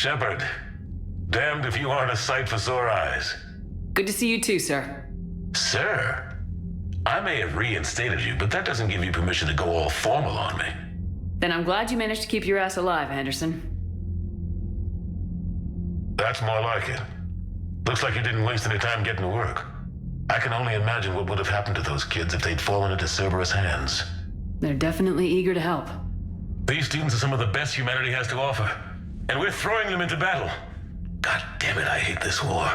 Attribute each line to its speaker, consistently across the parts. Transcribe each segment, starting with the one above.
Speaker 1: Shepard, damned if you aren't a sight for sore eyes.
Speaker 2: Good to see you too, sir.
Speaker 1: Sir? I may have reinstated you, but that doesn't give you permission to go all formal on me.
Speaker 2: Then I'm glad you managed to keep your ass alive, Anderson.
Speaker 1: That's more like it. Looks like you didn't waste any time getting to work. I can only imagine what would have happened to those kids if they'd fallen into Cerberus hands.
Speaker 2: They're definitely eager to help.
Speaker 1: These students are some of the best humanity has to offer, and we're throwing them into battle. God damn it, I hate this war.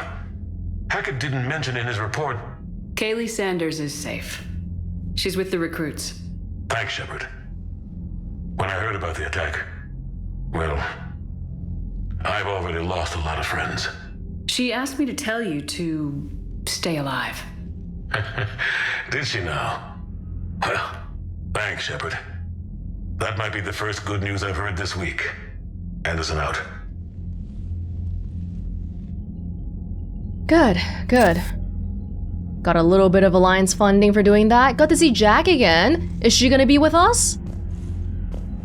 Speaker 1: Hackett didn't mention in his report...
Speaker 2: Kaylee Sanders is safe. She's with the recruits.
Speaker 1: Thanks, Shepard. When I heard about the attack, well, I've already lost a lot of friends.
Speaker 2: She asked me to tell you to stay alive.
Speaker 1: Did she now? Well, thanks, Shepard. That might be the first good news I've heard this week. Anderson out.
Speaker 3: Good, good. Got a little bit of Alliance funding for doing that. Got to see Jack again. Is she gonna be with us?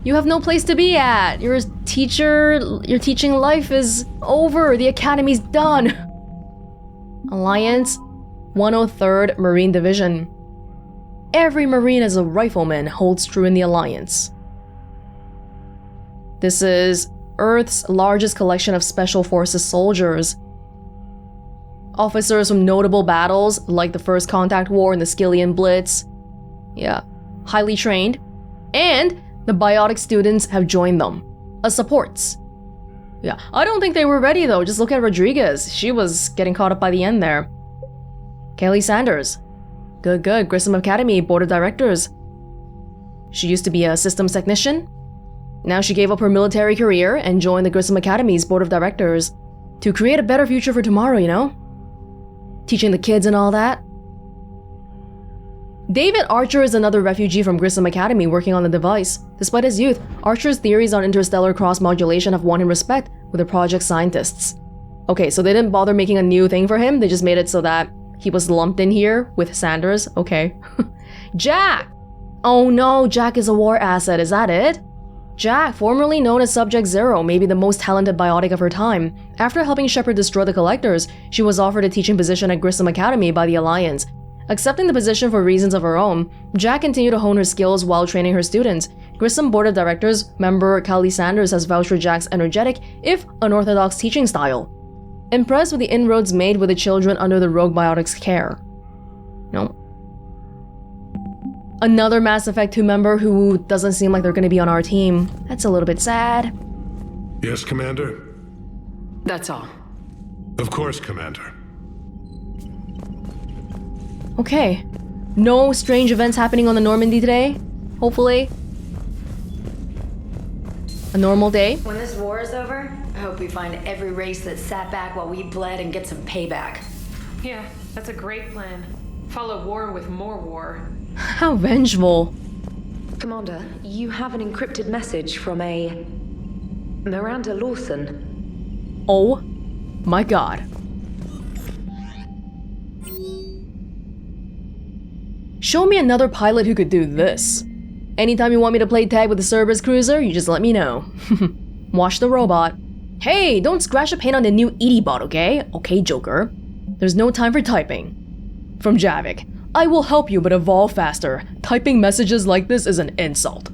Speaker 3: You have no place to be at. You're a teacher. Your teaching life is over. The academy's done. Alliance 103rd Marine Division. Every Marine is a rifleman holds true in the Alliance. This is Earth's largest collection of Special Forces soldiers. Officers from notable battles like the First Contact War and the Skillian Blitz. Yeah, highly trained. And the biotic students have joined them as supports. Yeah, I don't think they were ready though. Just look at Rodriguez. She was getting caught up by the end there. Kaylee Sanders. Good, good. Grissom Academy Board of Directors. She used to be a systems technician. Now she gave up her military career and joined the Grissom Academy's Board of Directors to create a better future for tomorrow, you know? Teaching the kids and all that. David Archer is another refugee from Grissom Academy working on the device. Despite his youth, Archer's theories on interstellar cross-modulation have won him respect with the project scientists. Okay, so they didn't bother making a new thing for him, they just made it so that he was lumped in here with Sanders. Okay. Jack! Oh no, Jack is a war asset, is that it? Jack, formerly known as Subject Zero, may be the most talented biotic of her time. After helping Shepard destroy the Collectors, she was offered a teaching position at Grissom Academy by the Alliance. Accepting the position for reasons of her own, Jack continued to hone her skills while training her students. Grissom Board of Directors member Kaylee Sanders has vouched for Jack's energetic, if unorthodox teaching style. Impressed with the inroads made with the children under the Rogue Biotic's care. No. Another Mass Effect 2 member who doesn't seem like they're going to be on our team. That's a little bit sad.
Speaker 4: Yes, Commander?
Speaker 2: That's all.
Speaker 4: Of course, Commander.
Speaker 3: Okay. No strange events happening on the Normandy today? Hopefully. A normal day?
Speaker 5: When this war is over, I hope we find every race that sat back while we bled and get some payback.
Speaker 6: Yeah, that's a great plan. Follow war with more war.
Speaker 3: How vengeful.
Speaker 5: Commander, you have an encrypted message from a... Miranda Lawson.
Speaker 3: Oh my god. Show me another pilot who could do this. Anytime you want me to play tag with the Cerberus cruiser, you just let me know. Watch the robot. Hey, don't scratch the paint on the new Edie bot, okay? Okay, Joker. There's no time for typing. From Javik. I will help you, but evolve faster. Typing messages like this is an insult.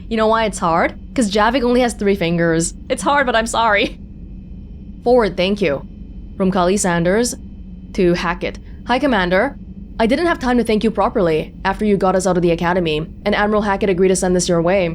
Speaker 3: You know why it's hard? Because Javik only has 3 fingers. It's hard, but I'm sorry. Forward, thank you. From Kaylee Sanders to Hackett. Hi, Commander. I didn't have time to thank you properly after you got us out of the academy, and Admiral Hackett agreed to send this your way.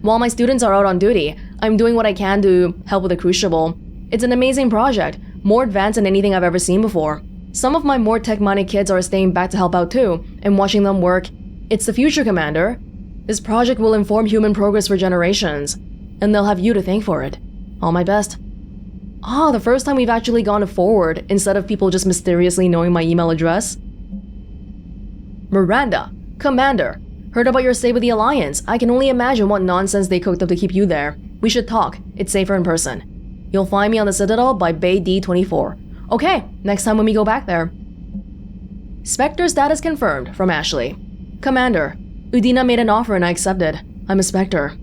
Speaker 3: While my students are out on duty, I'm doing what I can to help with the Crucible. It's an amazing project, more advanced than anything I've ever seen before. Some of my more tech-minded kids are staying back to help out too, and watching them work. It's the future, Commander. This project will inform human progress for generations, and they'll have you to thank for it. All my best. Ah, the first time we've actually gone to forward, instead of people just mysteriously knowing my email address. Miranda, Commander, heard about your stay with the Alliance. I can only imagine what nonsense they cooked up to keep you there. We should talk. It's safer in person. You'll find me on the Citadel by Bay D24. Okay, next time when we go back there. Spectre status confirmed from Ashley. Commander, Udina made an offer and I accepted. I'm a Spectre.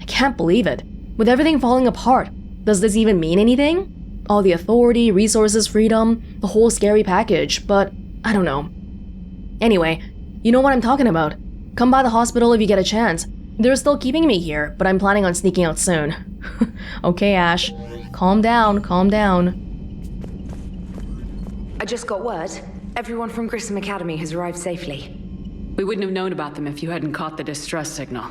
Speaker 3: I can't believe it. With everything falling apart, does this even mean anything? All the authority, resources, freedom, the whole scary package, but I don't know. Anyway, you know what I'm talking about. Come by the hospital if you get a chance. They're still keeping me here, but I'm planning on sneaking out soon. Okay, Ash. Calm down, calm down.
Speaker 5: I just got word. Everyone from Grissom Academy has arrived safely.
Speaker 2: We wouldn't have known about them if you hadn't caught the distress signal.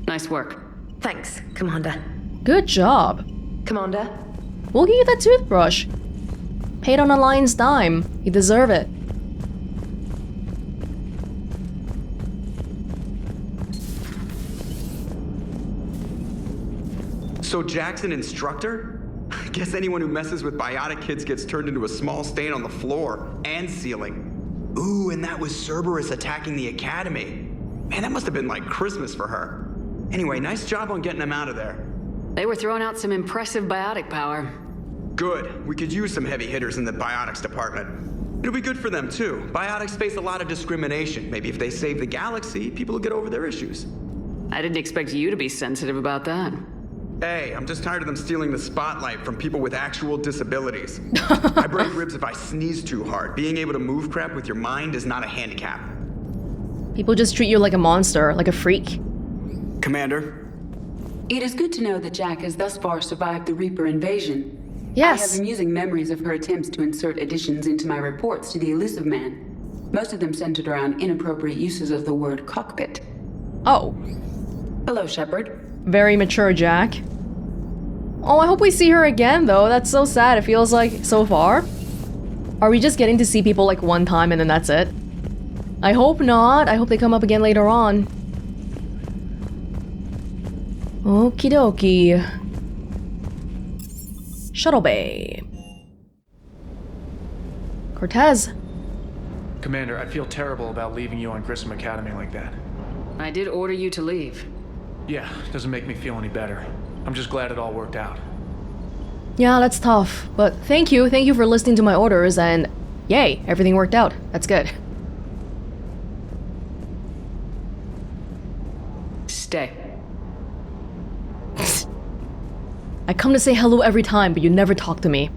Speaker 2: Nice work.
Speaker 5: Thanks, Commander.
Speaker 3: Good job.
Speaker 5: Commander?
Speaker 3: We'll give you that toothbrush. Paid on a lion's dime. You deserve it.
Speaker 7: So Jack's an instructor? I guess anyone who messes with biotic kids gets turned into a small stain on the floor and ceiling. Ooh, and that was Cerberus attacking the academy. Man, that must have been like Christmas for her. Anyway, nice job on getting them out of there.
Speaker 2: They were throwing out some impressive biotic power.
Speaker 7: Good. We could use some heavy hitters in the biotics department. It'll be good for them too. Biotics face a lot of discrimination. Maybe if they save the galaxy, people will get over their issues.
Speaker 2: I didn't expect you to be sensitive about that.
Speaker 7: Hey, I'm just tired of them stealing the spotlight from people with actual disabilities. I break ribs if I sneeze too hard. Being able to move crap with your mind is not a handicap.
Speaker 3: People just treat you like a monster, like a freak.
Speaker 7: Commander?
Speaker 8: It is good to know that Jack has thus far survived the Reaper invasion. I
Speaker 3: Yes.
Speaker 8: have been using memories of her attempts to insert additions into my reports to the Elusive Man. Most of them centered around inappropriate uses of the word cockpit.
Speaker 3: Oh,
Speaker 8: Hello, Shepard.
Speaker 3: very mature Jack. Oh, I hope we see her again though. That's so sad. It feels like so far. Are we just getting to see people like one time and then that's it? I hope not. I hope they come up again later on. Okie dokie. Shuttle Bay. Cortez.
Speaker 9: Commander, I feel terrible about leaving you on Grissom Academy like that.
Speaker 2: I did order you to leave.
Speaker 9: Yeah, doesn't make me feel any better. I'm just glad it all worked out.
Speaker 3: Yeah, that's tough. But thank you. Thank you for listening to my orders and yay, everything worked out. That's good.
Speaker 2: Stay.
Speaker 3: I come to say hello every time, but you never talk to me.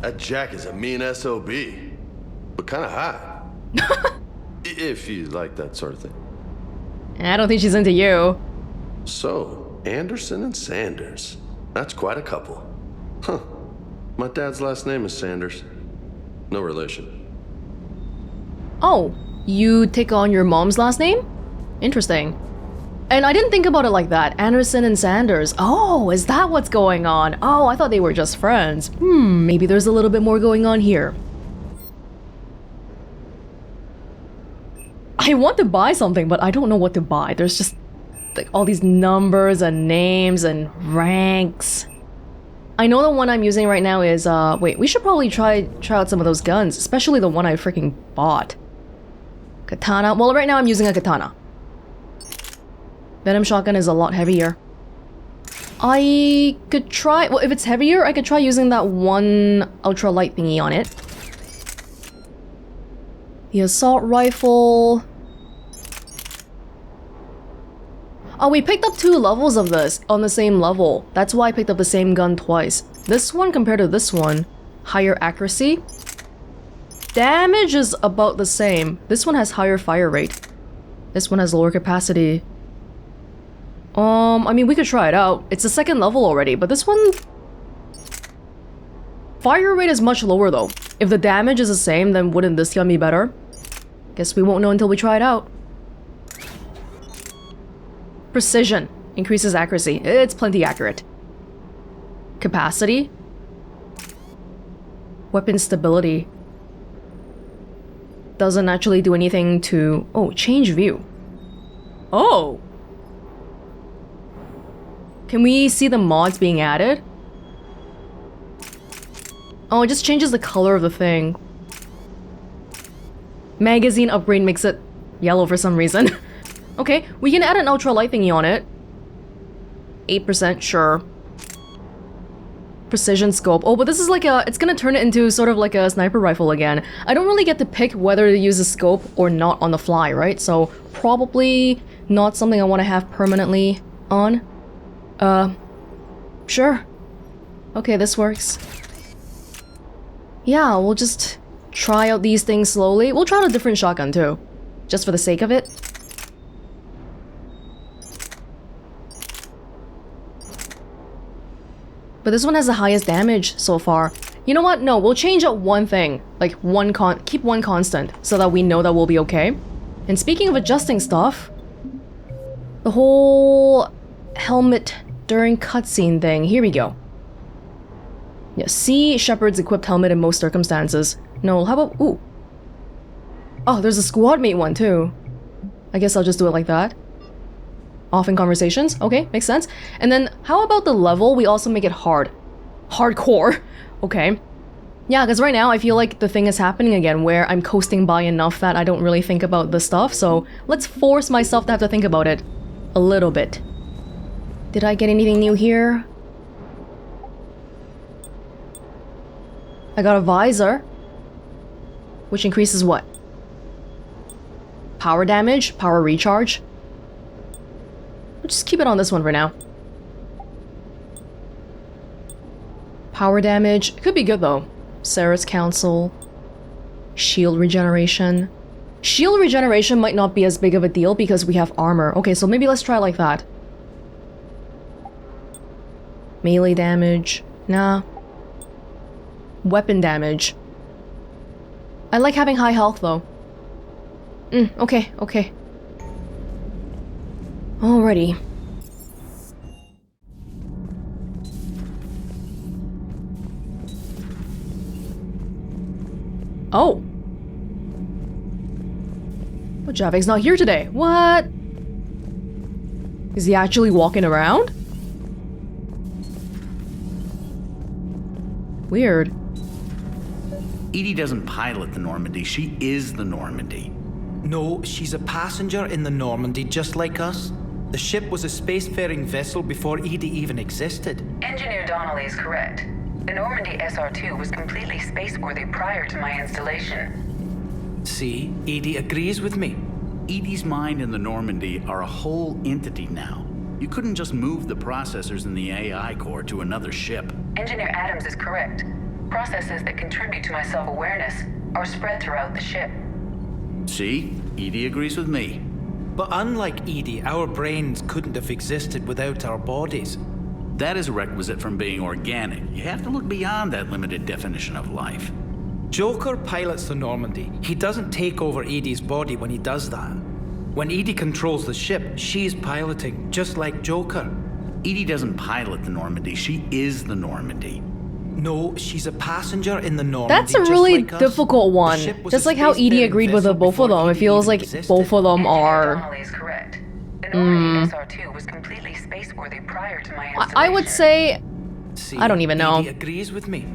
Speaker 10: That Jack is a mean SOB, but kind of hot. If you like that sort of thing.
Speaker 3: I don't think she's into you.
Speaker 10: So, Anderson and Sanders. That's quite a couple. Huh. My dad's last name is Sanders. No relation.
Speaker 3: Oh, you take on your mom's last name? Interesting. And I didn't think about it like that. Anderson and Sanders. Oh, is that what's going on? Oh, I thought they were just friends. Maybe there's a little bit more going on here. I want to buy something, but I don't know what to buy. There's just like all these numbers and names and ranks. I know the one I'm using right now is, wait, we should probably try out some of those guns, especially the one I freaking bought. Katana. Well, right now I'm using a katana. Venom shotgun is a lot heavier. I could try, well, if it's heavier, I could try using that one ultralight thingy on it. The assault rifle. Oh, we picked up 2 levels of this on the same level. That's why I picked up the same gun twice. This one compared to this one, higher accuracy. Damage is about the same. This one has higher fire rate. This one has lower capacity. I mean, we could try it out. It's the 2nd level already, but this one... Fire rate is much lower though. If the damage is the same, then wouldn't this gun be better? Guess we won't know until we try it out. Precision. Increases accuracy. It's plenty accurate. Capacity. Weapon stability. Doesn't actually do anything to... Oh, change view. Oh! Can we see the mods being added? Oh, it just changes the color of the thing. Magazine upgrade makes it yellow for some reason. Okay, we can add an ultralight thingy on it. 8%, sure. Precision scope. Oh, but this is like a... It's gonna turn it into sort of like a sniper rifle again. I don't really get to pick whether to use a scope or not on the fly, right? So, probably not something I want to have permanently on. Sure. Okay, this works. Yeah, we'll just try out these things slowly. We'll try out a different shotgun too, just for the sake of it. But this one has the highest damage so far. You know what? No, we'll change up one thing. Like keep one constant so that we know that we'll be okay. And speaking of adjusting stuff, the whole helmet during cutscene thing. Here we go. Yeah, see Shepard's equipped helmet in most circumstances. No, how about... Ooh. Oh, there's a squad mate one too. I guess I'll just do it like that. Off in conversations? Okay, makes sense. And then, how about the level? We also make it hard. Hardcore. Okay. Yeah, because right now I feel like the thing is happening again where I'm coasting by enough that I don't really think about the stuff, so let's force myself to have to think about it a little bit. Did I get anything new here? I got a visor. Which increases what? Power damage? Power recharge? We'll just keep it on this one for now. Power damage. Could be good though. Sarah's Council. Shield regeneration. Shield regeneration might not be as big of a deal because we have armor. Okay, so maybe let's try it like that. Melee damage. Nah. Weapon damage. I like having high health though. Okay. Alrighty. Oh. But Javek's not here today. What? Is he actually walking around? Weird.
Speaker 11: Edie doesn't pilot the Normandy, she is the Normandy.
Speaker 12: No, she's a passenger in the Normandy just like us. The ship was a spacefaring vessel before Edie even existed.
Speaker 8: Engineer Donnelly is correct. The Normandy SR-2 was completely spaceworthy prior to my installation.
Speaker 12: See, Edie agrees with me.
Speaker 11: Edie's mind and the Normandy are a whole entity now. You couldn't just move the processors in the AI core to another ship.
Speaker 8: Engineer Adams is correct. Processes that contribute to my self-awareness are spread throughout the ship.
Speaker 11: See? Edie agrees with me.
Speaker 12: But unlike Edie, our brains couldn't have existed without our bodies.
Speaker 11: That is a requisite from being organic. You have to look beyond that limited definition of life.
Speaker 12: Joker pilots the Normandy. He doesn't take over Edie's body when he does that. When Edie controls the ship, she's piloting, just like Joker.
Speaker 11: Edie doesn't pilot the Normandy, she is the Normandy.
Speaker 12: No, she's a passenger in the Normandy.
Speaker 3: That's a really difficult one. Just like how Edie agreed with the both of them. It feels like both of them are... I would say... I don't even know.
Speaker 12: Edie agrees with me.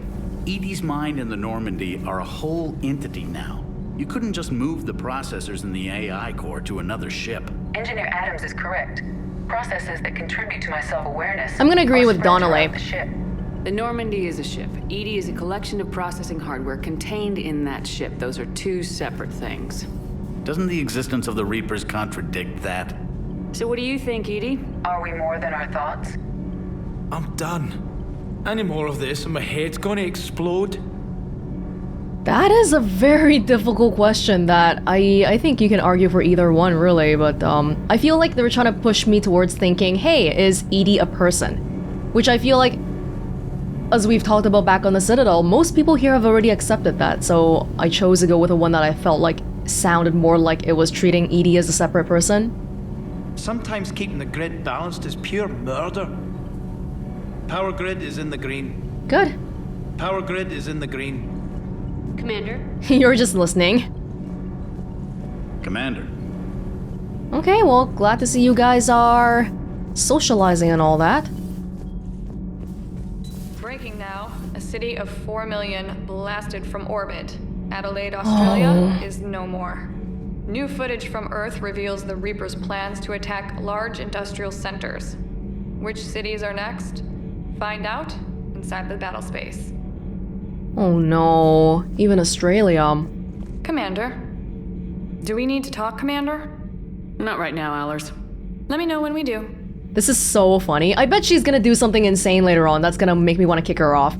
Speaker 11: Edie's mind and the Normandy are a whole entity now. You couldn't just move the processors in the AI core to another ship.
Speaker 8: Engineer Adams is correct. Processes that contribute to my self-awareness.
Speaker 3: I'm gonna agree with Donnelly.
Speaker 2: The Normandy is a ship. Edie is a collection of processing hardware contained in that ship. Those are two separate things.
Speaker 11: Doesn't the existence of the Reapers contradict that?
Speaker 2: So what do you think, Edie?
Speaker 8: Are we more than our thoughts?
Speaker 12: I'm done. Any more of this and my head's gonna explode.
Speaker 3: That is a very difficult question that I think you can argue for either one really, but I feel like they were trying to push me towards thinking, hey, is Edie a person? Which I feel like, as we've talked about back on the Citadel, most people here have already accepted that, so I chose to go with the one that I felt like sounded more like it was treating Edie as a separate person.
Speaker 12: Sometimes keeping the grid balanced is pure murder. Power grid is in the green.
Speaker 3: Good.
Speaker 12: Power grid is in the green.
Speaker 2: Commander?
Speaker 3: You're just listening.
Speaker 11: Commander.
Speaker 3: Okay, well, glad to see you guys are socializing and all that.
Speaker 6: Breaking now. A city of 4 million blasted from orbit. Adelaide, Australia is no more. New footage from Earth reveals the Reapers' plans to attack large industrial centers. Which cities are next? Find out inside the battle space.
Speaker 3: Oh no, even Australia.
Speaker 6: Commander. Do we need to talk, Commander?
Speaker 2: Not right now, Allers.
Speaker 6: Let me know when we do.
Speaker 3: This is so funny. I bet she's gonna do something insane later on that's gonna make me want to kick her off.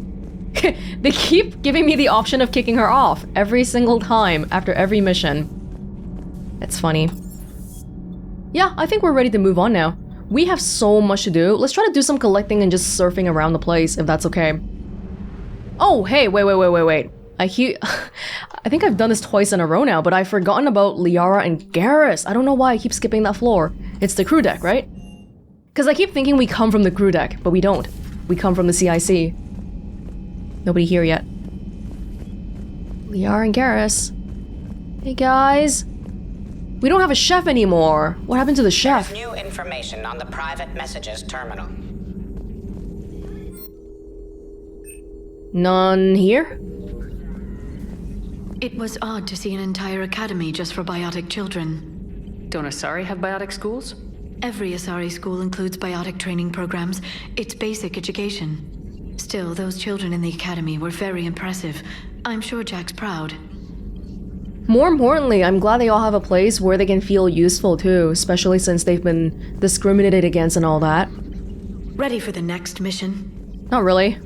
Speaker 3: They keep giving me the option of kicking her off every single time after every mission. It's funny. Yeah, I think we're ready to move on now. We have so much to do. Let's try to do some collecting and just surfing around the place, if that's okay. Oh, hey, wait. I think I've done this twice in a row now, but I've forgotten about Liara and Garrus. I don't know why I keep skipping that floor. It's the crew deck, right? Because I keep thinking we come from the crew deck, but we don't. We come from the CIC. Nobody here yet. Liara and Garrus. Hey guys. We don't have a chef anymore. What happened to the chef?
Speaker 13: There's new information on the private messages terminal.
Speaker 3: None here?
Speaker 5: It was odd to see an entire academy just for biotic children.
Speaker 2: Don't Asari have biotic schools?
Speaker 5: Every Asari school includes biotic training programs. It's basic education. Still, those children in the academy were very impressive. I'm sure Jack's proud.
Speaker 3: More importantly, I'm glad they all have a place where they can feel useful too, especially since they've been discriminated against and all that.
Speaker 5: Ready for the next mission?
Speaker 3: Not really.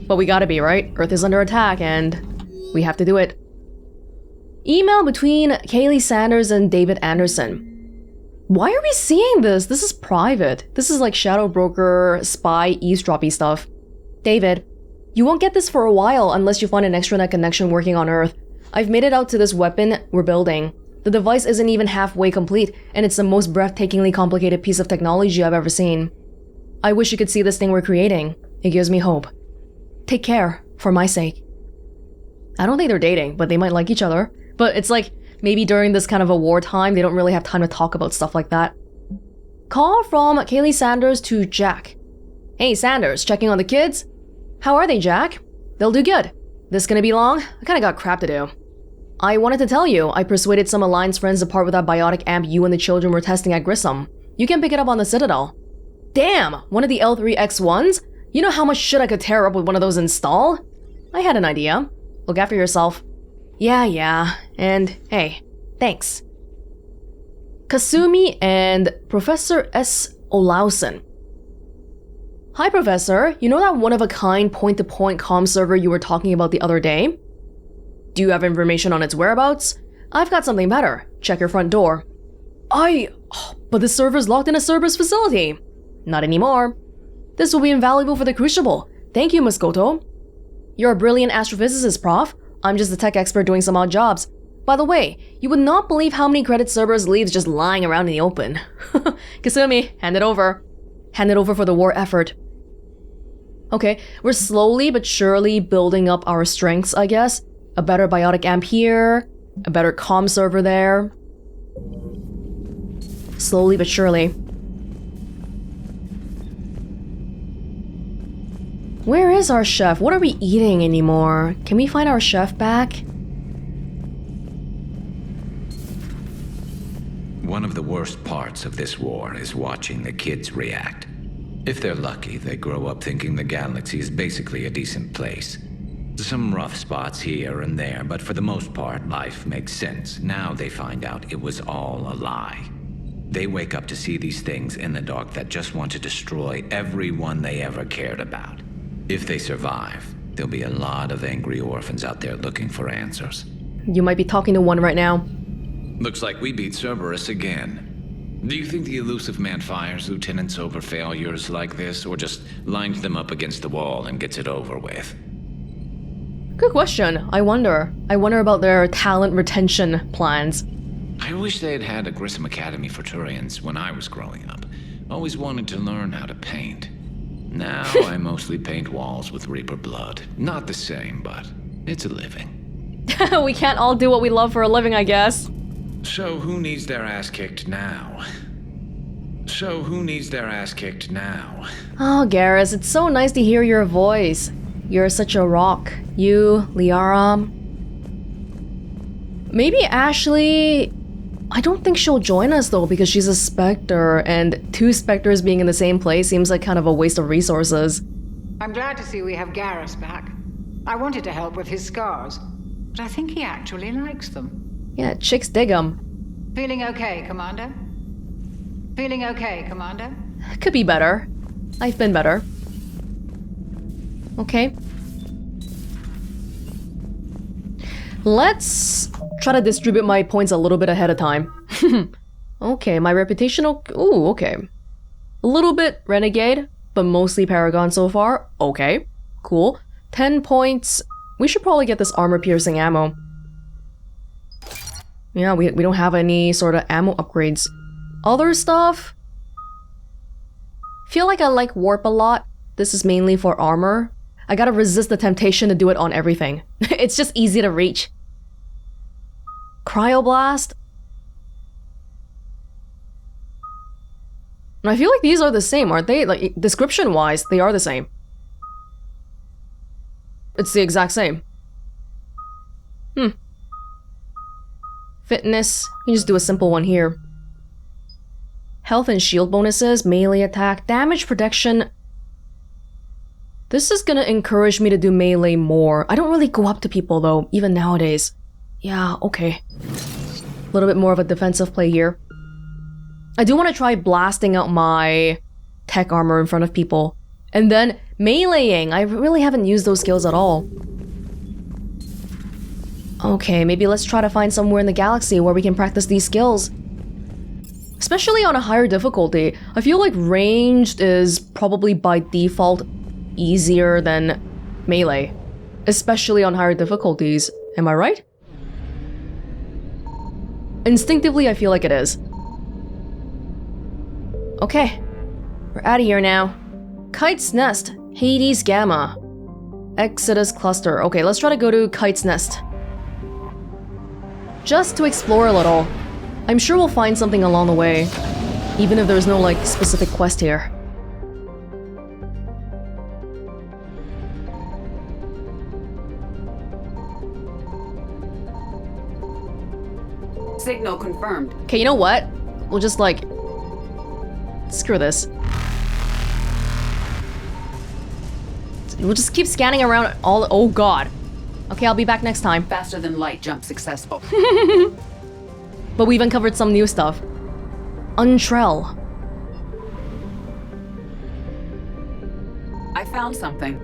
Speaker 3: But we gotta be, right? Earth is under attack and we have to do it. Email between Kaylee Sanders and David Anderson. Why are we seeing this? This is private. This is like shadow broker, spy, eavesdroppy stuff. David, you won't get this for a while unless you find an extranet connection working on Earth. I've made it out to this weapon we're building. The device isn't even halfway complete, and it's the most breathtakingly complicated piece of technology I've ever seen. I wish you could see this thing we're creating. It gives me hope. Take care, for my sake. I don't think they're dating, but they might like each other. But it's like, maybe during this kind of a wartime, they don't really have time to talk about stuff like that. Call from Kaylee Sanders to Jack. Hey Sanders, checking on the kids? How are they, Jack? They'll do good. This gonna be long? I kinda got crap to do. I wanted to tell you, I persuaded some Alliance friends to part with that biotic amp you and the children were testing at Grissom. You can pick it up on the Citadel. Damn! One of the L3X1s? You know how much shit I could tear up with one of those installed? I had an idea. Look after yourself. Yeah. And hey, thanks. Kasumi and Professor S. Olausen. Hi, Professor. You know that one-of-a-kind point-to-point comm server you were talking about the other day? Do you have information on its whereabouts? I've got something better. Check your front door. But the server's locked in a Cerberus facility. Not anymore. This will be invaluable for the Crucible. Thank you, Moscoto. You're a brilliant astrophysicist, Prof. I'm just a tech expert doing some odd jobs. By the way, you would not believe how many credit Cerberus leaves just lying around in the open. Kasumi, hand it over. Hand it over for the war effort. Okay, we're slowly but surely building up our strengths, I guess. A better biotic amp here, a better comm server there. Slowly but surely. Where is our chef? What are we eating anymore? Can we find our chef back?
Speaker 14: One of the worst parts of this war is watching the kids react. If they're lucky, they grow up thinking the galaxy is basically a decent place. Some rough spots here and there, but for the most part, life makes sense. Now they find out it was all a lie. They wake up to see these things in the dark that just want to destroy everyone they ever cared about. If they survive, there'll be a lot of angry orphans out there looking for answers.
Speaker 3: You might be talking to one right now.
Speaker 14: Looks like we beat Cerberus again. Do you think the Elusive Man fires lieutenants over failures like this, or just lines them up against the wall and gets it over with?
Speaker 3: Good question. I wonder about their talent retention plans.
Speaker 14: I wish they had had a Grissom Academy for Turians when I was growing up. Always wanted to learn how to paint. Now I mostly paint walls with Reaper blood. Not the same, but it's a living.
Speaker 3: We can't all do what we love for a living, I guess.
Speaker 14: So who needs their ass kicked now?
Speaker 3: Oh, Garrus, it's so nice to hear your voice. You're such a rock. You, Liara. Maybe Ashley... I don't think she'll join us though because she's a Spectre, and two Spectres being in the same place seems like kind of a waste of resources.
Speaker 15: I'm glad to see we have Garrus back. I wanted to help with his scars, but I think he actually likes them.
Speaker 3: Yeah, chicks dig 'em.
Speaker 15: Feeling okay, Commander?
Speaker 3: Could be better. I've been better. Okay. Let's try to distribute my points a little bit ahead of time. Okay, my reputational... Ooh, okay. A little bit Renegade, but mostly Paragon so far. Okay, cool. 10 points. We should probably get this armor-piercing ammo. Yeah, we don't have any sort of ammo upgrades. Other stuff? Feel like I like Warp a lot. This is mainly for armor. I gotta resist the temptation to do it on everything. It's just easy to reach. Cryoblast? And I feel like these are the same, aren't they? Like, description-wise, they are the same. It's the exact same. Fitness. You can just do a simple one here. Health and shield bonuses, melee attack, damage protection. This is gonna encourage me to do melee more. I don't really go up to people though, even nowadays. Yeah, okay. A little bit more of a defensive play here. I do want to try blasting out my tech armor in front of people. And then meleeing. I really haven't used those skills at all. Okay, maybe let's try to find somewhere in the galaxy where we can practice these skills. Especially on a higher difficulty. I feel like ranged is probably by default easier than melee. Especially on higher difficulties. Am I right? Instinctively, I feel like it is. Okay. We're out of here now. Kite's Nest. Hades Gamma. Exodus Cluster. Okay, let's try to go to Kite's Nest. Just to explore a little. I'm sure we'll find something along the way. Even if there's no, like, specific quest here.
Speaker 8: Signal confirmed.
Speaker 3: Okay, you know what? We'll just, like... Screw this. We'll just keep scanning around all... Oh god. Okay, I'll be back next time.
Speaker 8: Faster than light jump successful.
Speaker 3: But we've uncovered some new stuff. Untrell.
Speaker 8: I found something.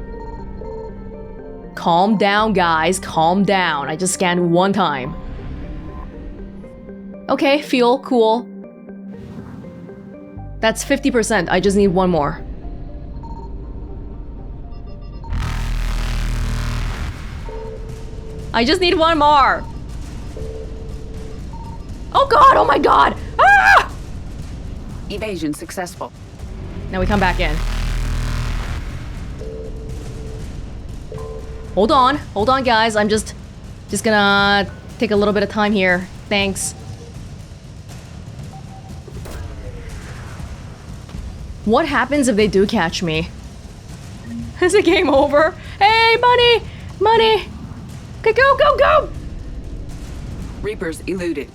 Speaker 3: Calm down, guys. Calm down. I just scanned one time. Okay, fuel. Cool. That's 50%. I just need one more. I just need one more. Oh god, oh my god! Ah!
Speaker 8: Evasion successful.
Speaker 3: Now we come back in. Hold on guys, I'm just gonna take a little bit of time here. Thanks. What happens if they do catch me? Is the game over? Hey, money! Money! Okay, go, go, go!
Speaker 8: Reapers eluded.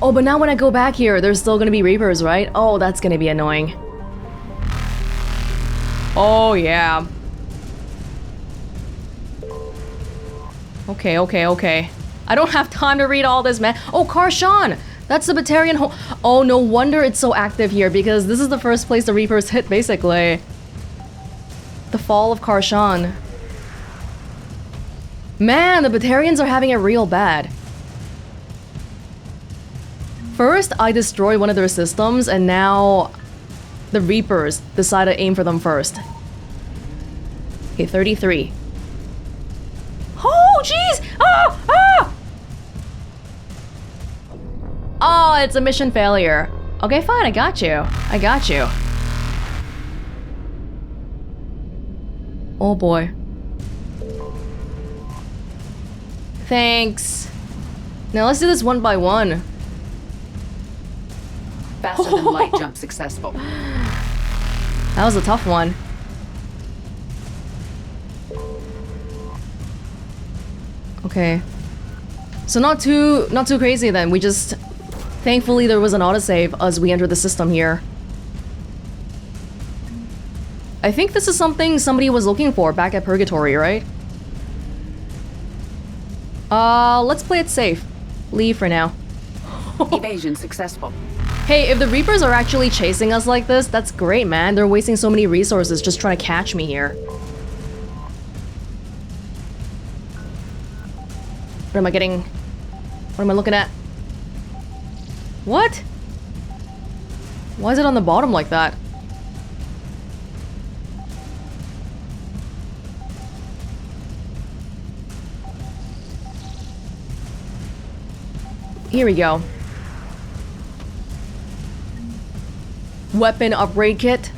Speaker 3: Oh, but now when I go back here, there's still gonna be Reapers, right? Oh, that's gonna be annoying. Oh, yeah. Okay, okay, okay. I don't have time to read all this, man. Oh, Karshan! That's the Batarian home. Oh, no wonder it's so active here, because this is the first place the Reapers hit, basically. The fall of Karshan. Man, the Batarians are having it real bad. First, I destroyed one of their systems, and now the Reapers decide to aim for them first. Okay, 33. Oh, jeez! Ah! Ah! Oh, it's a mission failure. Okay, fine, I got you. I got you. Oh boy. Thanks. Now let's do this one by one.
Speaker 8: Faster than light jump successful.
Speaker 3: That was a tough one. Okay. So not too crazy then. We just... Thankfully there was an autosave as we entered the system here. I think this is something somebody was looking for back at Purgatory, right? Let's play it safe. Leave for now.
Speaker 8: Evasion successful.
Speaker 3: Hey, if the Reapers are actually chasing us like this, that's great, man. They're wasting so many resources just trying to catch me here. What am I getting? What am I looking at? What? Why is it on the bottom like that? Here we go. Weapon upgrade kit.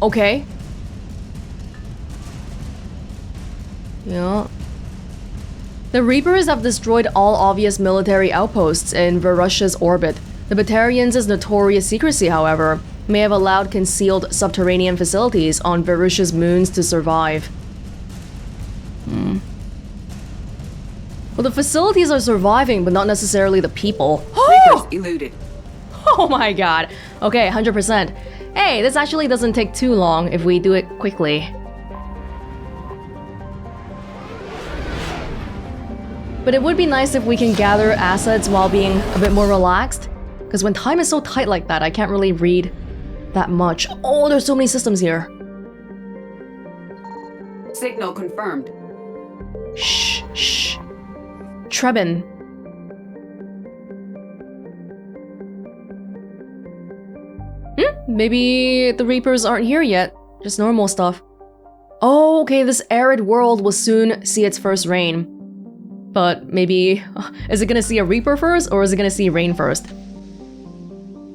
Speaker 3: Okay. Yeah. The Reapers have destroyed all obvious military outposts in Varush's orbit. The Batarians' notorious secrecy, however, may have allowed concealed subterranean facilities on Varush's moons to survive. Well, the facilities are surviving, but not necessarily the people.
Speaker 8: Reapers eluded.
Speaker 3: Oh my god. Okay, 100%. Hey, this actually doesn't take too long if we do it quickly. But it would be nice if we can gather assets while being a bit more relaxed. Because when time is so tight like that, I can't really read that much. Oh, there's so many systems here.
Speaker 8: Signal confirmed.
Speaker 3: Shh, shh. Trebin. Maybe the Reapers aren't here yet. Just normal stuff. Oh, okay, this arid world will soon see its first rain. But maybe... is it gonna see a Reaper first, or is it gonna see rain first?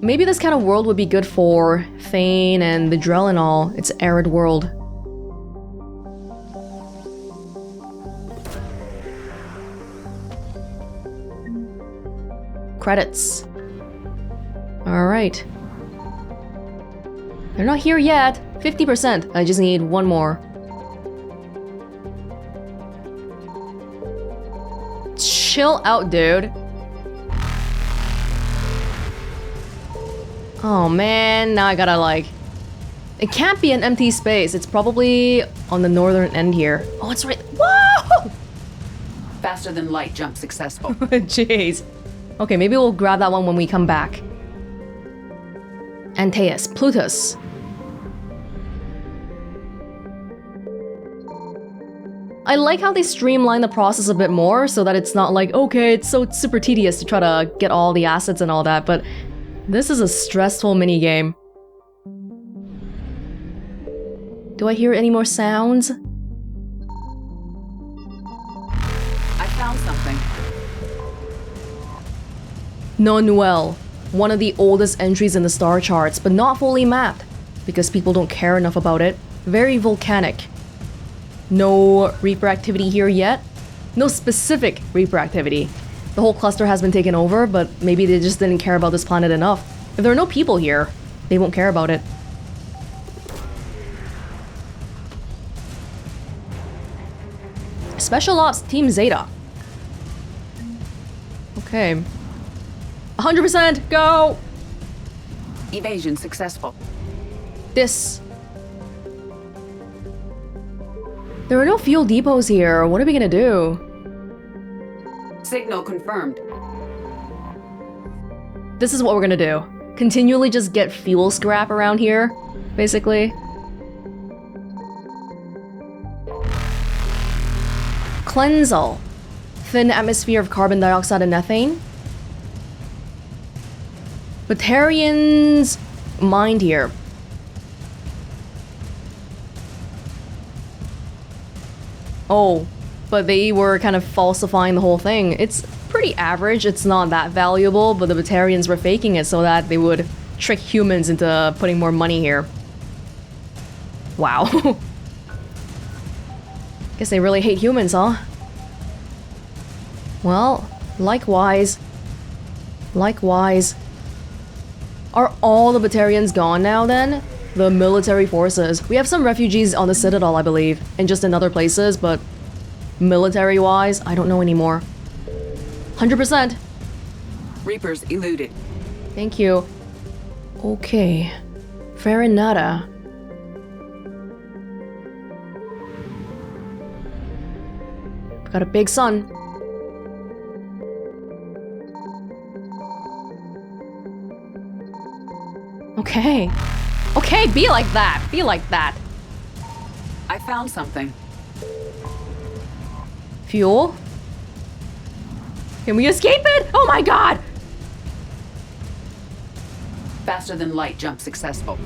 Speaker 3: Maybe this kind of world would be good for Thane and the Drell and all. It's an arid world. Credits. Alright. They're not here yet. 50%. I just need one more. Chill out, dude. Oh man, now I gotta like... It can't be an empty space. It's probably on the northern end here. Oh, it's right... Whoa!
Speaker 8: Faster than light jump successful.
Speaker 3: Jeez. Okay, maybe we'll grab that one when we come back. Antaeus, Plutus. I like how they streamline the process a bit more so that it's not like, okay, it's so super tedious to try to get all the assets and all that, but this is a stressful minigame. Do I hear any more sounds?
Speaker 8: I found something.
Speaker 3: Non-Nuel, one of the oldest entries in the star charts, but not fully mapped, because people don't care enough about it. Very volcanic. No Reaper activity here yet. No specific Reaper activity. The whole cluster has been taken over, but maybe they just didn't care about this planet enough. If there are no people here, they won't care about it. Special Ops Team Zeta. Okay. 100%, go!
Speaker 8: Evasion successful.
Speaker 3: This. There are no fuel depots here. What are we gonna do?
Speaker 8: Signal confirmed.
Speaker 3: This is what we're gonna do. Continually just get fuel scrap around here, basically. Cleansal. Thin atmosphere of carbon dioxide and methane. Batarians mined here. Oh, but they were kind of falsifying the whole thing. It's pretty average, it's not that valuable, but the Batarians were faking it so that they would trick humans into putting more money here. Wow. Guess they really hate humans, huh? Well, likewise. Likewise. Are all the Batarians gone now then? The military forces. We have some refugees on the Citadel, I believe, and just in other places, but military-wise, I don't know anymore. 100%.
Speaker 8: Reapers eluded.
Speaker 3: Thank you. Okay. Farinata. Got a big sun. Okay. Okay, be like that. Be like that.
Speaker 8: I found something.
Speaker 3: Fuel? Can we escape it? Oh my god!
Speaker 8: Faster than light jump successful.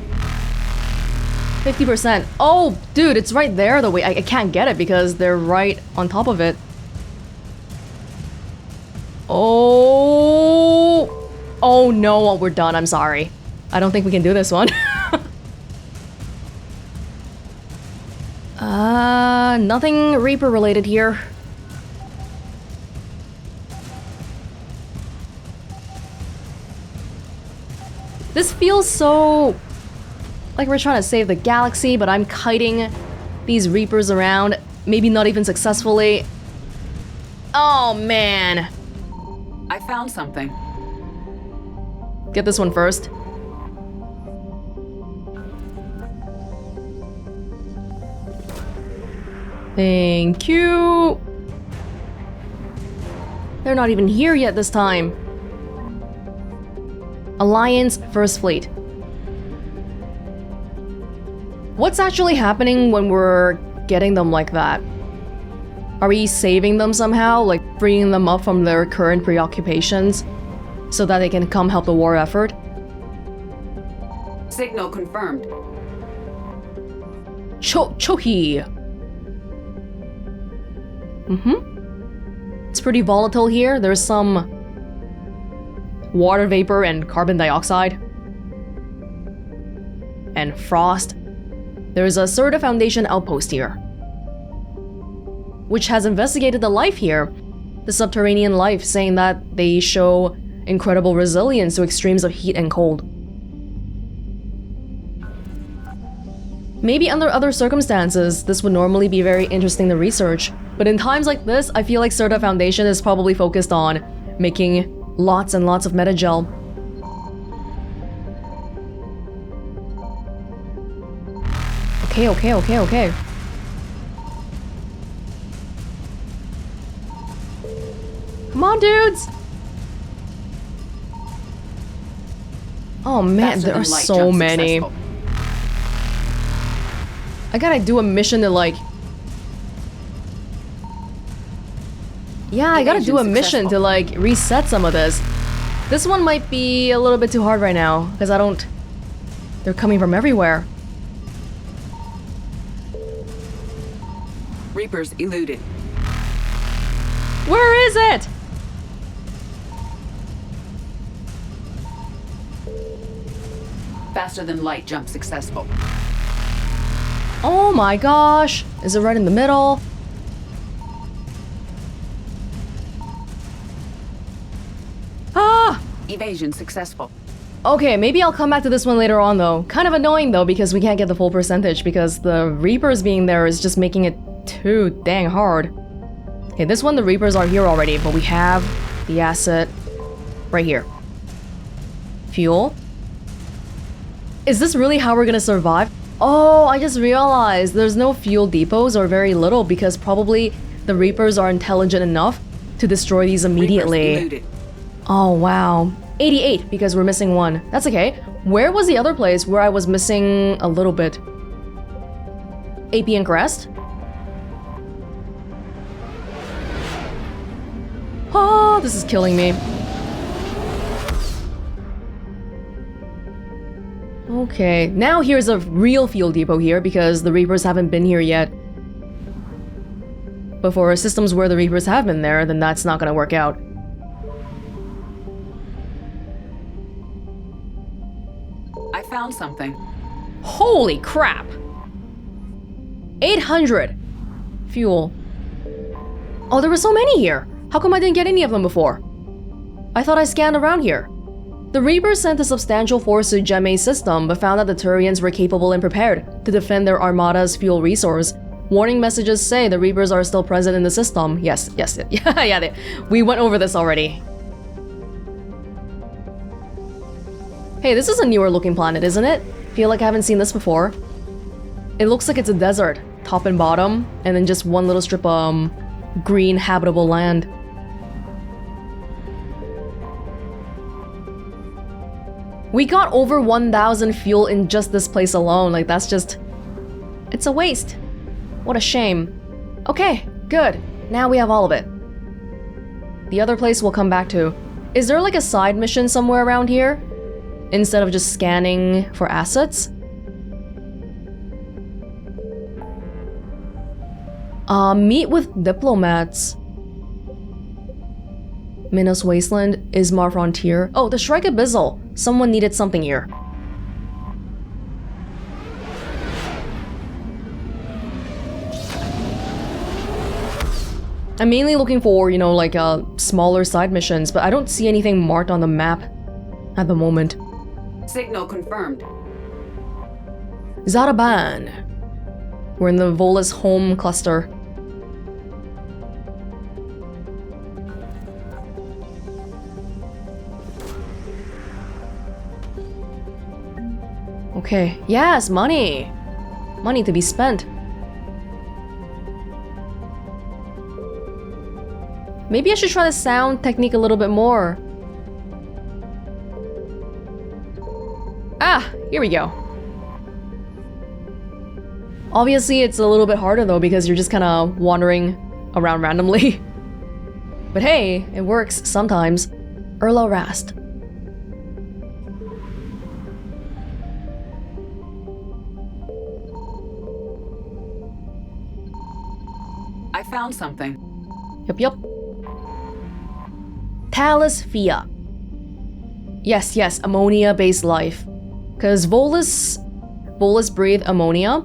Speaker 3: 50%. Oh, dude, it's right there the way I can't get it because they're right on top of it. Oh. Oh no, we're done. I'm sorry. I don't think we can do this one. Nothing Reaper related here. This feels so like we're trying to save the galaxy, but I'm kiting these Reapers around, maybe not even successfully. Oh man.
Speaker 8: I found something.
Speaker 3: Get this one first. Thank you. They're not even here yet this time. Alliance First Fleet. What's actually happening when we're getting them like that? Are we saving them somehow, like freeing them up from their current preoccupations so that they can come help the war effort?
Speaker 8: Signal confirmed.
Speaker 3: Chohi. It's pretty volatile here. There's some water vapor and carbon dioxide. And frost. There's a Serta Foundation outpost here, which has investigated the life here, the subterranean life, saying that they show incredible resilience to extremes of heat and cold. Maybe under other circumstances, this would normally be very interesting to research, but in times like this, I feel like Serta Foundation is probably focused on making lots and lots of metagel. Okay. Come on, dudes! Oh man, there are so many. I gotta do a mission to like... Yeah, I gotta do a mission to like reset some of this. This one might be a little bit too hard right now, because I don't... They're coming from everywhere.
Speaker 8: Reapers eluded.
Speaker 3: Where is it?
Speaker 8: Faster than light jump successful.
Speaker 3: Oh my gosh. Is it right in the middle? Ah!
Speaker 8: Evasion successful.
Speaker 3: Okay, maybe I'll come back to this one later on though. Kind of annoying though because we can't get the full percentage because the Reapers being there is just making it too dang hard. Okay, this one the Reapers are here already, but we have the asset right here. Fuel. Is this really how we're gonna survive? Oh, I just realized there's no fuel depots or very little because probably the Reapers are intelligent enough to destroy these immediately. Oh wow. 88 because we're missing one. That's okay. Where was the other place where I was missing a little bit? AP and Crest? Oh, this is killing me. Okay, now here's a real fuel depot here because the Reapers haven't been here yet. But for systems where the Reapers have been there, then that's not gonna work out.
Speaker 8: I found something.
Speaker 3: Holy crap! 800 fuel. Oh, there were so many here. How come I didn't get any of them before? I thought I scanned around here. The Reapers sent a substantial force to Gemma's system, but found that the Turians were capable and prepared to defend their armada's fuel resource. Warning messages say the Reapers are still present in the system. Yes, we went over this already. Hey, this is a newer looking planet, isn't it? Feel like I haven't seen this before. It looks like it's a desert, top and bottom, and then just one little strip of green habitable land. We got over 1,000 fuel in just this place alone. Like, that's just... It's a waste. What a shame. Okay, good. Now we have all of it. The other place we'll come back to. Is there like a side mission somewhere around here? Instead of just scanning for assets? Meet with diplomats. Minos Wasteland, Ismar Frontier. Oh, the Shrike Abyssal. Someone needed something here. I'm mainly looking for, you know, like smaller side missions, but I don't see anything marked on the map at the moment.
Speaker 8: Signal confirmed.
Speaker 3: Zaraban. We're in the Volus home cluster. Okay, yes, money! Money to be spent. Maybe I should try the sound technique a little bit more. Ah, here we go. Obviously, it's a little bit harder though because you're just kind of wandering around randomly. But hey, it works sometimes. Erla Rast.
Speaker 8: I found something.
Speaker 3: Yup. Talus Fia. Yes, ammonia-based life. Because Volus breathe ammonia.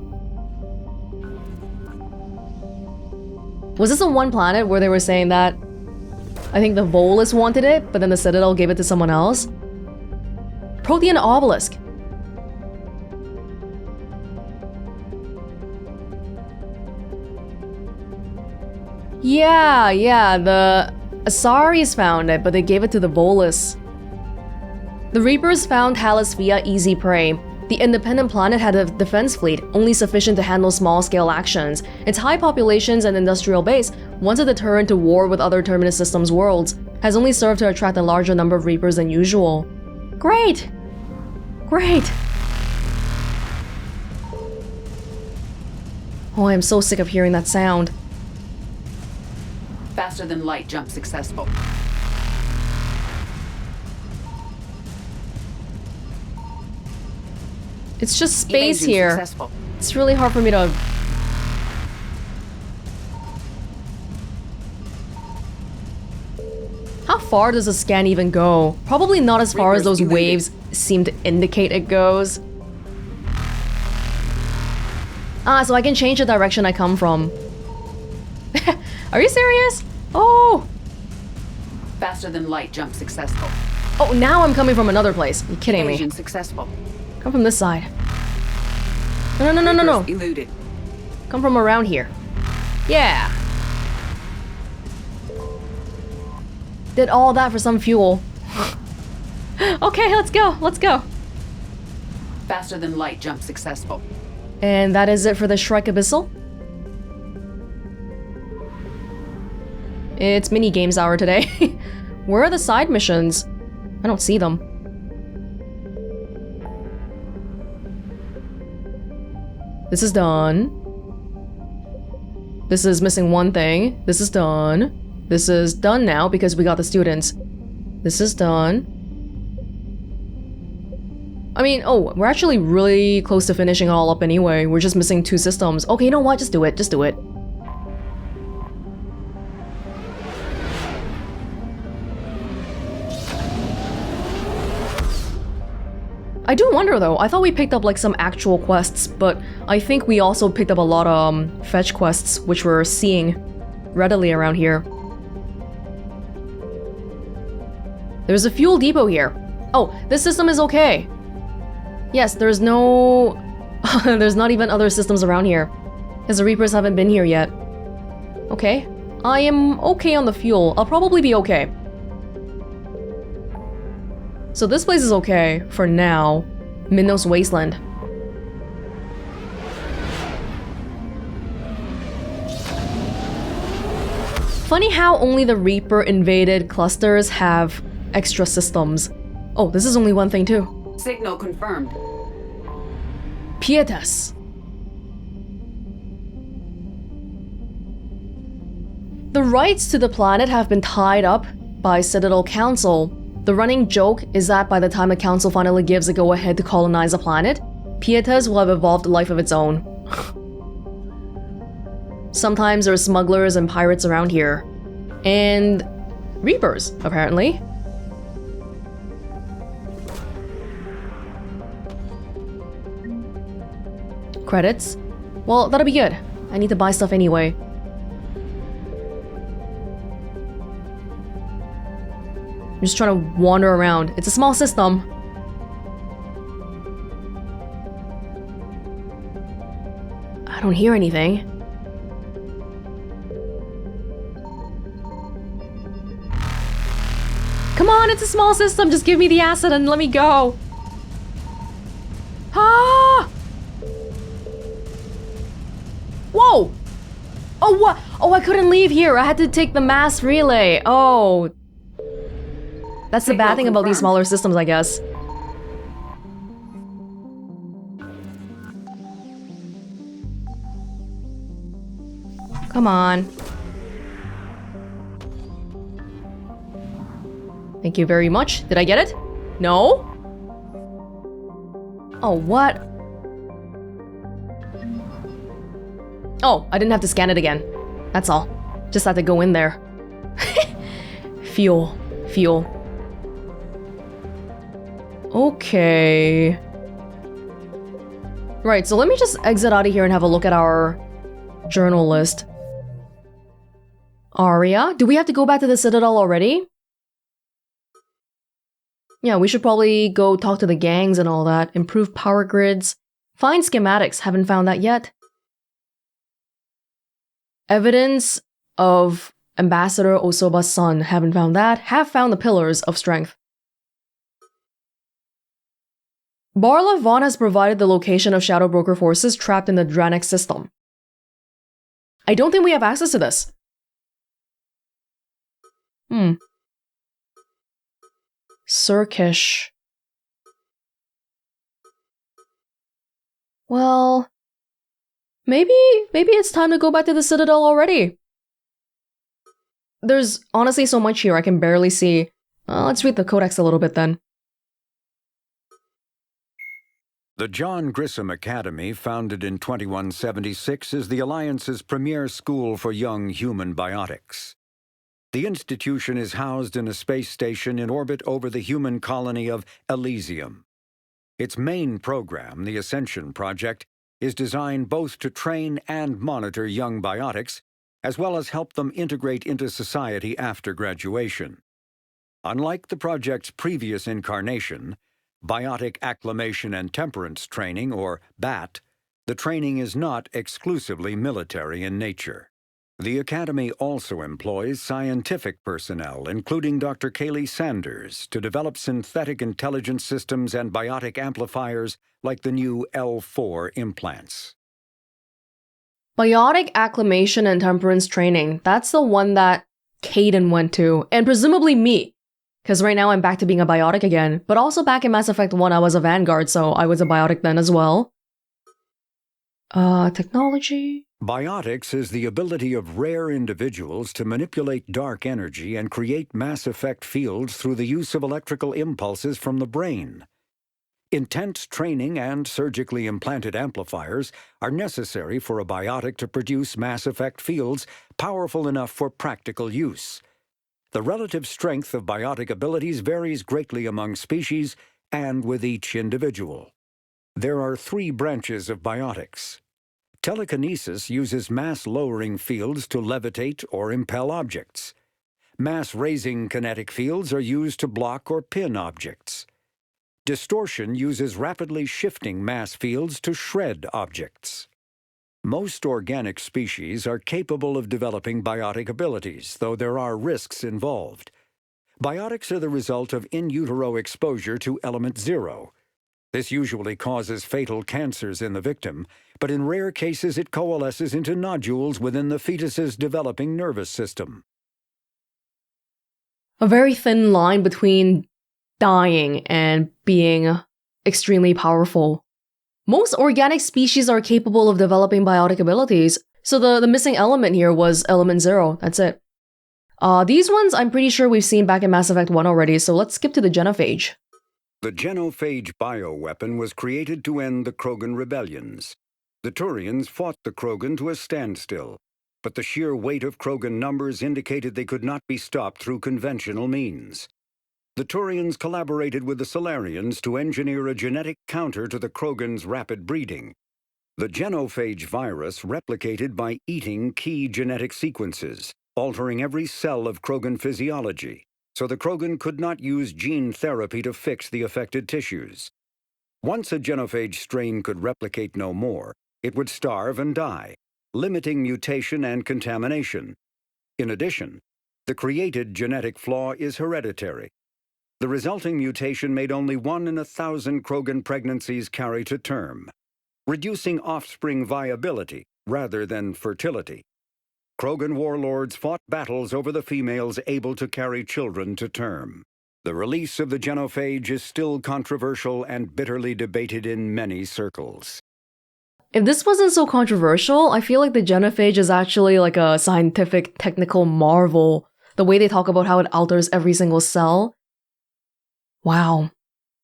Speaker 3: Was this the one planet where they were saying that I think the Volus wanted it, but then the Citadel gave it to someone else? Protean obelisk. Yeah, the Asaris found it, but they gave it to the Volus. The Reapers found Talus via easy prey. The independent planet had a defense fleet, only sufficient to handle small-scale actions. Its high populations and industrial base, once a deterrent to war with other Terminus Systems worlds, has only served to attract a larger number of Reapers than usual. Great! Oh, I'm so sick of hearing that sound.
Speaker 8: Faster than light jump successful.
Speaker 3: It's just space
Speaker 8: Evasion
Speaker 3: here.
Speaker 8: Successful.
Speaker 3: It's really hard for me to... How far does the scan even go? Probably not as far as those waves seem to indicate it goes. Ah, so I can change the direction I come from. Are you serious? Oh!
Speaker 8: Faster than light jump successful.
Speaker 3: Oh, now I'm coming from another place. You're kidding me.
Speaker 8: Evasion successful.
Speaker 3: Come from this side. No.
Speaker 8: Eluded.
Speaker 3: Come from around here. Yeah. Did all that for some fuel. Okay, let's go.
Speaker 8: Faster than light jump successful.
Speaker 3: And that is it for the Shrike Abyssal. It's mini games hour today. Where are the side missions? I don't see them. This is done. This is missing one thing. This is done. This is done now because we got the students. This is done. I mean, oh, we're actually really close to finishing it all up anyway. We're just missing 2 systems. Okay, you know what? Just do it. I do wonder though, I thought we picked up like some actual quests, but I think we also picked up a lot of fetch quests, which we're seeing readily around here. There's a fuel depot here. Oh, this system is okay. Yes, there's no... there's not even other systems around here, because the Reapers haven't been here yet. Okay, I am okay on the fuel. I'll probably be okay. So this place is okay for now. Minos Wasteland. Funny how only the Reaper invaded clusters have extra systems. Oh, this is only one thing too.
Speaker 8: Signal confirmed.
Speaker 3: Pietas. The rights to the planet have been tied up by Citadel Council. The running joke is that by the time the Council finally gives a go-ahead to colonize the planet, Pietas will have evolved a life of its own. Sometimes there are smugglers and pirates around here. And Reapers, apparently. Credits? Well, that'll be good. I need to buy stuff anyway. I'm just trying to wander around. It's a small system. I don't hear anything. Come on, it's a small system. Just give me the acid and let me go. Ah! Whoa! Oh, what? Oh, I couldn't leave here. I had to take the mass relay. Oh. That's the bad thing about these smaller systems, I guess. Come on. Thank you very much. Did I get it? No? Oh, what? Oh, I didn't have to scan it again. That's all. Just had to go in there. Fuel. Fuel. Okay. Right, so let me just exit out of here and have a look at our journal list. Aria? Do we have to go back to the Citadel already? Yeah, we should probably go talk to the gangs and all that. Improve power grids. Find schematics. Haven't found that yet. Evidence of Ambassador Osoba's son. Haven't found that. Have found the pillars of strength. Barla Vaughn has provided the location of Shadow Broker forces trapped in the Dranex system. I don't think we have access to this. Sirkish. Well, maybe it's time to go back to the Citadel already. There's honestly so much here I can barely see. Let's read the Codex a little bit then.
Speaker 16: The John Grissom Academy, founded in 2176, is the Alliance's premier school for young human biotics. The institution is housed in a space station in orbit over the human colony of Elysium. Its main program, the Ascension Project, is designed both to train and monitor young biotics, as well as help them integrate into society after graduation. Unlike the project's previous incarnation, Biotic Acclimation and Temperance Training, or BAT, the training is not exclusively military in nature. The Academy also employs scientific personnel, including Dr. Kaylee Sanders, to develop synthetic intelligence systems and biotic amplifiers like the new L4 implants.
Speaker 3: Biotic Acclimation and Temperance Training. That's the one that Caden went to, and presumably me. Because right now I'm back to being a biotic again, but also back in Mass Effect 1 I was a Vanguard, so I was a biotic then as well. Technology?
Speaker 16: Biotics is the ability of rare individuals to manipulate dark energy and create mass effect fields through the use of electrical impulses from the brain. Intense training and surgically implanted amplifiers are necessary for a biotic to produce mass effect fields powerful enough for practical use. The relative strength of biotic abilities varies greatly among species and with each individual. There are 3 branches of biotics. Telekinesis uses mass-lowering fields to levitate or impel objects. Mass-raising kinetic fields are used to block or pin objects. Distortion uses rapidly shifting mass fields to shred objects. Most organic species are capable of developing biotic abilities, though there are risks involved. Biotics are the result of in utero exposure to element 0. This usually causes fatal cancers in the victim, but in rare cases it coalesces into nodules within the fetus's developing nervous system.
Speaker 3: A very thin line between dying and being extremely powerful. Most organic species are capable of developing biotic abilities, so the missing element here was element 0, that's it. These ones I'm pretty sure we've seen back in Mass Effect 1 already, so let's skip to the Genophage.
Speaker 16: The Genophage bioweapon was created to end the Krogan rebellions. The Turians fought the Krogan to a standstill, but the sheer weight of Krogan numbers indicated they could not be stopped through conventional means. The Turians collaborated with the Solarians to engineer a genetic counter to the Krogan's rapid breeding. The Genophage virus replicated by eating key genetic sequences, altering every cell of Krogan physiology, so the Krogan could not use gene therapy to fix the affected tissues. Once a Genophage strain could replicate no more, it would starve and die, limiting mutation and contamination. In addition, the created genetic flaw is hereditary. The resulting mutation made only 1 in 1,000 Krogan pregnancies carry to term, reducing offspring viability rather than fertility. Krogan warlords fought battles over the females able to carry children to term. The release of the Genophage is still controversial and bitterly debated in many circles.
Speaker 3: If this wasn't so controversial, I feel like the Genophage is actually like a scientific, technical marvel. The way they talk about how it alters every single cell. Wow.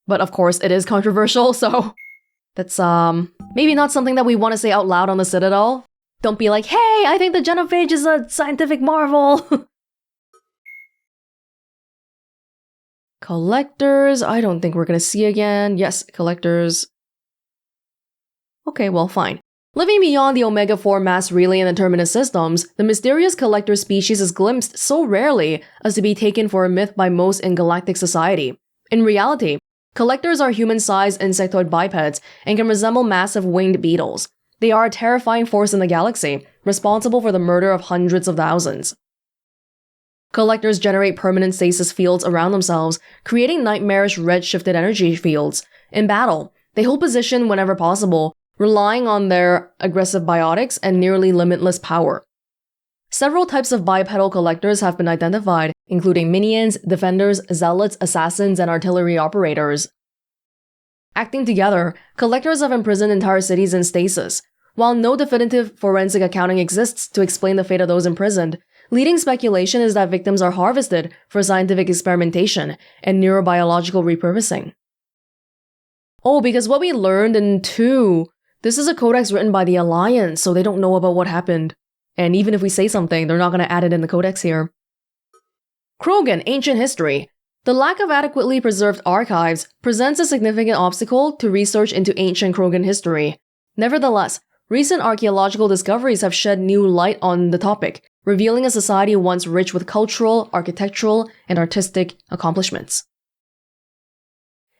Speaker 3: But of course, it is controversial, so that's maybe not something that we want to say out loud on the Citadel. Don't be like, hey, I think the Genophage is a scientific marvel. Collectors, I don't think we're gonna see again. Yes, collectors. Okay, well, fine. Living beyond the Omega-4 mass relay and the Terminus systems, the mysterious collector species is glimpsed so rarely as to be taken for a myth by most in galactic society. In reality, collectors are human-sized insectoid bipeds and can resemble massive winged beetles. They are a terrifying force in the galaxy, responsible for the murder of hundreds of thousands. Collectors generate permanent stasis fields around themselves, creating nightmarish red-shifted energy fields. In battle, they hold position whenever possible, relying on their aggressive biotics and nearly limitless power. Several types of bipedal collectors have been identified, including minions, defenders, zealots, assassins, and artillery operators. Acting together, collectors have imprisoned entire cities in stasis. While no definitive forensic accounting exists to explain the fate of those imprisoned, leading speculation is that victims are harvested for scientific experimentation and neurobiological repurposing. Oh, because what we learned in 2, this is a codex written by the Alliance, so they don't know about what happened. And even if we say something, they're not going to add it in the codex here. Krogan Ancient History. The lack of adequately preserved archives presents a significant obstacle to research into ancient Krogan history. Nevertheless, recent archaeological discoveries have shed new light on the topic, revealing a society once rich with cultural, architectural, and artistic accomplishments.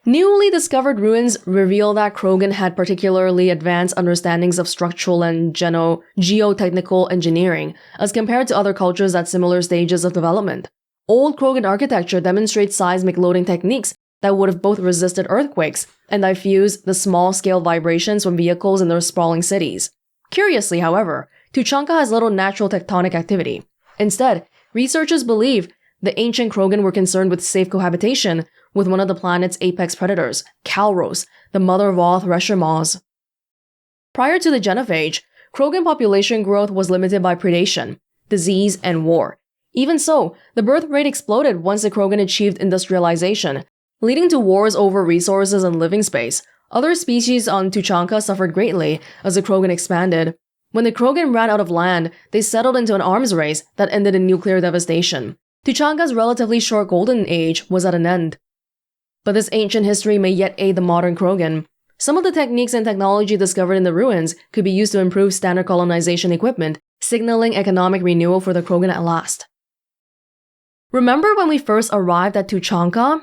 Speaker 3: Newly discovered ruins reveal that Krogan had particularly advanced understandings of structural and geotechnical engineering, as compared to other cultures at similar stages of development. Old Krogan architecture demonstrates seismic loading techniques that would have both resisted earthquakes and diffused the small-scale vibrations from vehicles in their sprawling cities. Curiously, however, Tuchanka has little natural tectonic activity. Instead, researchers believe the ancient Krogan were concerned with safe cohabitation with one of the planet's apex predators, Calros, the mother of all thresher maws. Prior to the Genophage, Krogan population growth was limited by predation, disease, and war. Even so, the birth rate exploded once the Krogan achieved industrialization, leading to wars over resources and living space. Other species on Tuchanka suffered greatly as the Krogan expanded. When the Krogan ran out of land, they settled into an arms race that ended in nuclear devastation. Tuchanka's relatively short golden age was at an end. But this ancient history may yet aid the modern Krogan. Some of the techniques and technology discovered in the ruins could be used to improve standard colonization equipment, signaling economic renewal for the Krogan at last. Remember when we first arrived at Tuchanka?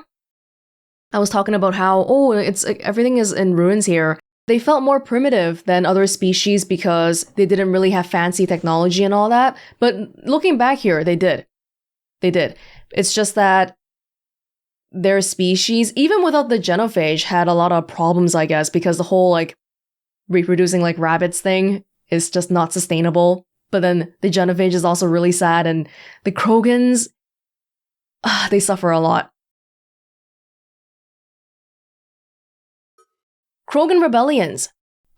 Speaker 3: I was talking about how, everything is in ruins here. They felt more primitive than other species because they didn't really have fancy technology and all that. But looking back here, they did. They did. It's just that their species, even without the Genophage, had a lot of problems, I guess, because the whole, reproducing like rabbits thing is just not sustainable. But then the Genophage is also really sad, and the Krogans, they suffer a lot. Krogan rebellions.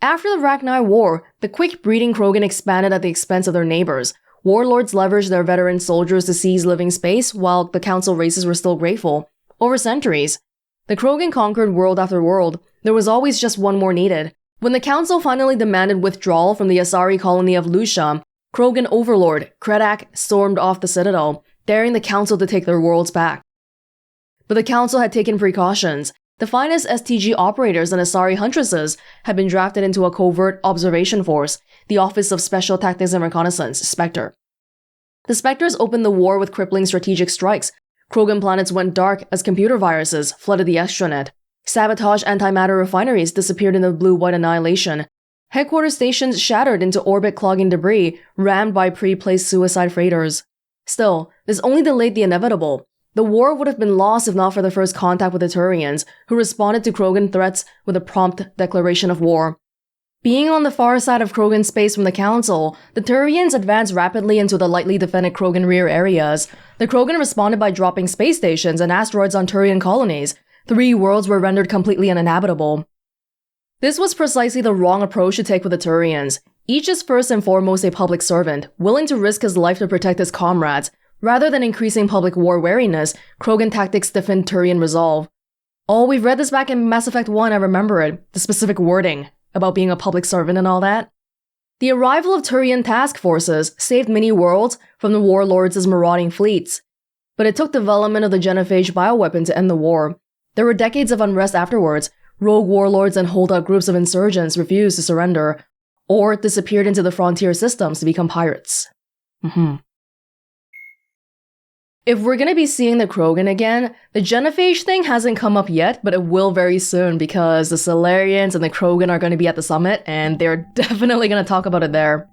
Speaker 3: After the Rachni War, the quick-breeding Krogan expanded at the expense of their neighbors. Warlords leveraged their veteran soldiers to seize living space, while the Council races were still grateful. Over centuries, the Krogan conquered world after world. There was always just one more needed. When the Council finally demanded withdrawal from the Asari colony of Lucia, Krogan overlord Kredak stormed off the Citadel, daring the Council to take their worlds back. But the Council had taken precautions. The finest STG operators and Asari huntresses had been drafted into a covert observation force, the Office of Special Tactics and Reconnaissance, Spectre. The Spectres opened the war with crippling strategic strikes. Krogan planets went dark as computer viruses flooded the extranet. Sabotage antimatter refineries disappeared in the blue-white annihilation. Headquarters stations shattered into orbit-clogging debris rammed by pre-placed suicide freighters. Still, this only delayed the inevitable. The war would have been lost if not for the first contact with the Turians, who responded to Krogan threats with a prompt declaration of war. Being on the far side of Krogan space from the Council, the Turians advanced rapidly into the lightly defended Krogan rear areas. The Krogan responded by dropping space stations and asteroids on Turian colonies. 3 worlds were rendered completely uninhabitable. This was precisely the wrong approach to take with the Turians. Each is first and foremost a public servant, willing to risk his life to protect his comrades. Rather than increasing public war wariness, Krogan tactics stiffened Turian resolve. Oh, we've read this back in Mass Effect 1, I remember it. The specific wording about being a public servant and all that. The arrival of Turian task forces saved many worlds from the warlords' marauding fleets. But it took development of the Genophage bioweapon to end the war. There were decades of unrest afterwards. Rogue warlords and holdout groups of insurgents refused to surrender, or disappeared into the frontier systems to become pirates. If we're gonna be seeing the Krogan again, the Genophage thing hasn't come up yet, but it will very soon because the Salarians and the Krogan are gonna be at the summit, and they're definitely gonna talk about it there.